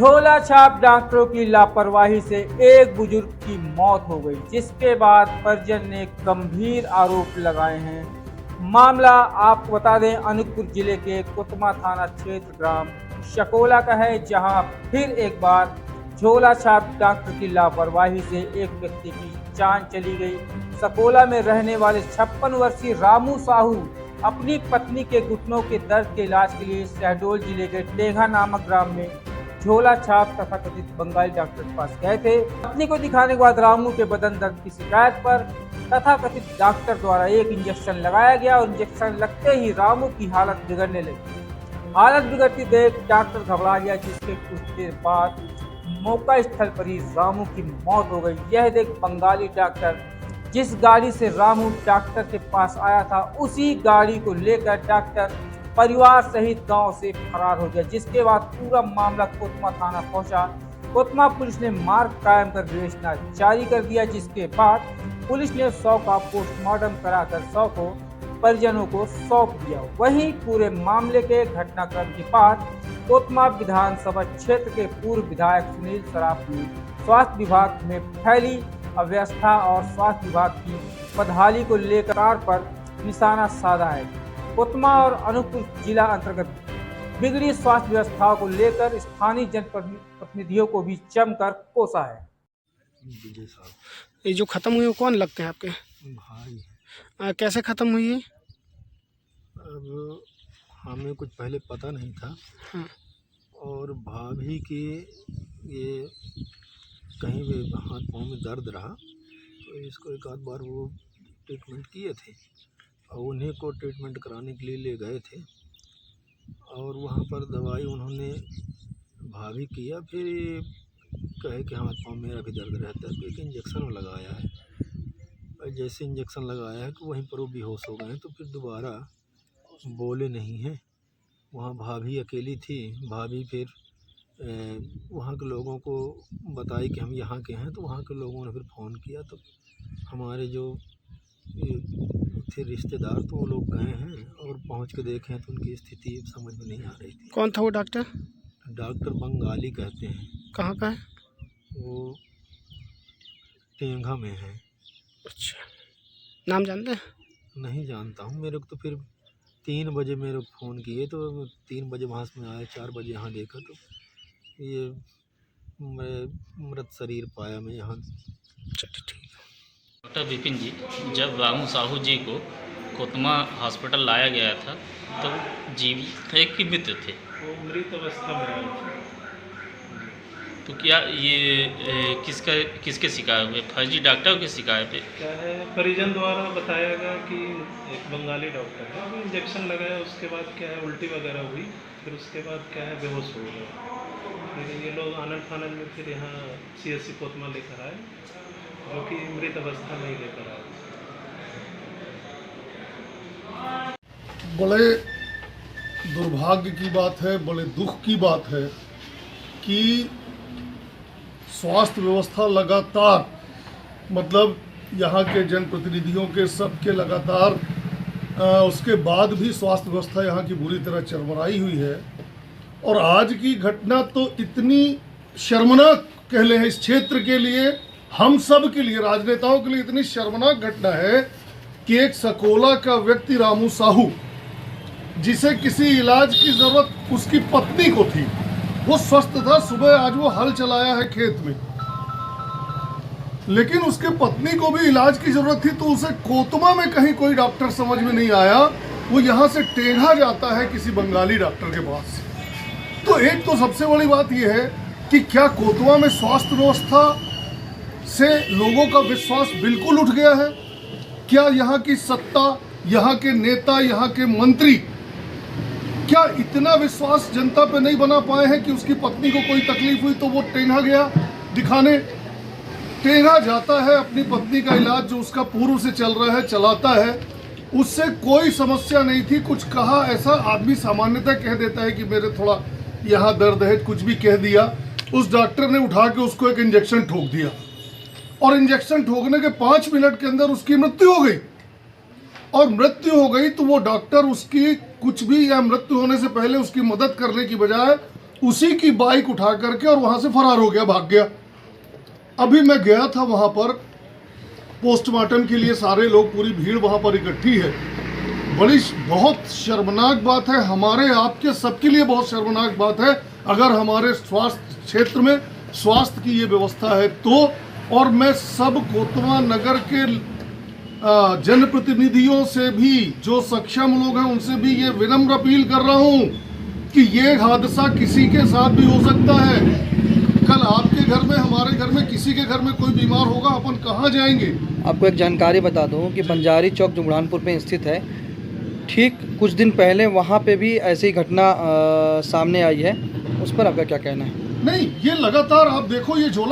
झोला छाप डॉक्टरों की लापरवाही से एक बुजुर्ग की मौत हो गई, जिसके बाद परिजन ने गंभीर आरोप लगाए हैं। मामला आपको बता दें, अनूपपुर जिले के कोतमा थाना क्षेत्र ग्राम शकोला का है, जहां फिर एक बार झोला छाप डॉक्टर की लापरवाही से एक व्यक्ति की जान चली गई। सकोला में रहने वाले 56 वर्षीय रामू साहू अपनी पत्नी के घुटनों के दर्द के इलाज के लिए शहडोल जिले के टेंगा नामक ग्राम में झोला छाप तथा कथित बंगाली डॉक्टर के पास गए थे। पत्नी को दिखाने के बाद रामू के बदन दर्द की शिकायत पर तथा कथित डॉक्टर द्वारा एक इंजेक्शन लगाया गया और इंजेक्शन लगते ही रामू की हालत बिगड़ने लगी। हालत बिगड़ती देख डॉक्टर घबरा गया, जिसके कुछ देर बाद मौका स्थल पर ही रामू की मौत हो गई। यह देख बंगाली डॉक्टर जिस गाड़ी से रामू डॉक्टर के पास आया था, उसी गाड़ी को लेकर डॉक्टर परिवार सहित गांव से फरार हो गया, जिसके बाद पूरा मामला कोतमा थाना पहुंचा। कोतमा पुलिस ने मार्ग कायम कर विवेचना जारी कर दिया, जिसके बाद पुलिस ने शव का पोस्टमार्टम कराकर शव को परिजनों को सौंप दिया। वहीं पूरे मामले के घटनाक्रम के बाद कोतमा विधानसभा क्षेत्र के पूर्व विधायक सुनील सराफ ने स्वास्थ्य विभाग में फैली अव्यवस्था और स्वास्थ्य विभाग की बदहाली को लेकर पर निशाना साधा है। कोतमा और अनूपपुर जिला अंतर्गत बिगड़ी स्वास्थ्य व्यवस्थाओं को लेकर स्थानीय जनप्रतिनिधियों को भी जमकर कोसा है। ये जो खत्म हुई वो कौन लगते हैं आपके भाई? कैसे खत्म हुई है? अब हमें कुछ पहले पता नहीं था। हाँ। और भाभी के ये कहीं भी हाथ पाँव में दर्द रहा, तो इसको एक आध बार वो ट्रीटमेंट किए थे और उन्हीं को ट्रीटमेंट कराने के लिए ले गए थे। और वहाँ पर दवाई उन्होंने भाभी किया, फिर ये कहे कि हाथ पाँव मेरा भी दर्द रहता है, तो एक इंजेक्शन लगाया है। और जैसे इंजेक्शन लगाया है तो वहीं पर वो बेहोश हो गए हैं, तो फिर दोबारा बोले नहीं हैं। वहाँ भाभी अकेली थी। भाभी फिर वहाँ के लोगों को बताई कि हम यहाँ के हैं, तो वहाँ के लोगों ने फिर फ़ोन किया, तो हमारे जो थे रिश्तेदार, तो वो लोग गए हैं और पहुँच के देखे तो उनकी स्थिति समझ में नहीं आ रही थी। कौन था वो डॉक्टर? डॉक्टर बंगाली कहते हैं। कहाँ का है? वो टेंगा में है। अच्छा, नाम जानते हैं? नहीं जानता हूँ। मेरे को तो फिर 3 बजे मेरे को फ़ोन किए, तो 3 बजे वहाँ से मैं आया, 4 बजे यहाँ देखा तो ये मृत शरीर पाया मैं यहाँ। चलिए ठीक है। डॉक्टर विपिन जी, जब रामू साहू जी को कोतमा हॉस्पिटल लाया गया था तो जीवित थे कि मृत थे? वो मृत अवस्था में आए थे। तो क्या ये किसके शिकायत हुए? फर्जी डॉक्टर की शिकायत पे? क्या है, परिजन द्वारा बताया गया कि एक बंगाली डॉक्टर है, वो इंजेक्शन लगाया, उसके बाद क्या है उल्टी वगैरह हुई, फिर उसके बाद क्या है बेहोश हो गए। फिर ये लोग आनंद फानंद में फिर यहाँ CSC कोतमा लेकर आए, जो कि मृत अवस्था में ही लेकर आए। बड़े दुर्भाग्य की बात है, बड़े दुख की बात है कि स्वास्थ्य व्यवस्था लगातार, मतलब यहाँ के जनप्रतिनिधियों के सबके लगातार उसके बाद भी स्वास्थ्य व्यवस्था यहाँ की बुरी तरह चरमराई हुई है। और आज की घटना तो इतनी शर्मनाक कह लें इस क्षेत्र के लिए, हम सब के लिए, राजनेताओं के लिए इतनी शर्मनाक घटना है कि एक सकोला का व्यक्ति रामू साहू, जिसे किसी इलाज की ज़रूरत उसकी पत्नी को थी, वो स्वस्थ था, सुबह आज वो हल चलाया है खेत में, लेकिन उसके पत्नी को भी इलाज की जरूरत थी, तो उसे कोतमा में कहीं कोई डॉक्टर समझ में नहीं आया, वो यहाँ से टेढ़ा जाता है किसी बंगाली डॉक्टर के पास। तो एक तो सबसे बड़ी बात यह है कि क्या कोतमा में स्वास्थ्य व्यवस्था से लोगों का विश्वास बिल्कुल उठ गया है? क्या यहाँ की सत्ता, यहाँ के नेता, यहाँ के मंत्री क्या इतना विश्वास जनता पे नहीं बना पाए हैं कि उसकी पत्नी को कोई तकलीफ हुई तो वो टेंगा गया दिखाने? टेंगा जाता है, अपनी पत्नी का इलाज जो उसका पूर्व से चल रहा है चलाता है, उससे कोई समस्या नहीं थी। कुछ कहा, ऐसा आदमी सामान्यतः कह देता है कि मेरे थोड़ा यहाँ दर्द है, कुछ भी कह दिया, उस डॉक्टर ने उठा के उसको एक इंजेक्शन ठोक दिया और इंजेक्शन ठोकने के 5 मिनट के अंदर उसकी मृत्यु हो गई। और मृत्यु हो गई तो वो डॉक्टर उसकी कुछ भी, या मृत्यु होने से पहले उसकी मदद करने की बजाय उसी की बाइक उठा करके और वहां से फरार हो गया, भाग गया। अभी मैं गया था वहां पर पोस्टमार्टम के लिए, सारे लोग, पूरी भीड़ वहां पर इकट्ठी है। बहुत शर्मनाक बात है, हमारे आपके सबके लिए बहुत शर्मनाक बात है अगर हमारे स्वास्थ्य क्षेत्र में स्वास्थ्य की ये व्यवस्था है तो। और मैं सब कोतवा नगर के जनप्रतिनिधियों से भी, जो सक्षम लोग हैं, उनसे भी ये विनम्र अपील कर रहा हूं कि ये हादसा किसी के साथ भी हो सकता है। कल आपके घर में, हमारे घर में, किसी के घर में कोई बीमार होगा, अपन कहाँ जाएंगे? आपको एक जानकारी बता दूं कि बंजारी चौक जो बुरहानपुर में स्थित है, ठीक कुछ दिन पहले वहाँ पे भी ऐसी ही घटना सामने आई है। उस पर आपका क्या कहना है? नहीं, ये लगातार आप देखो, ये झोला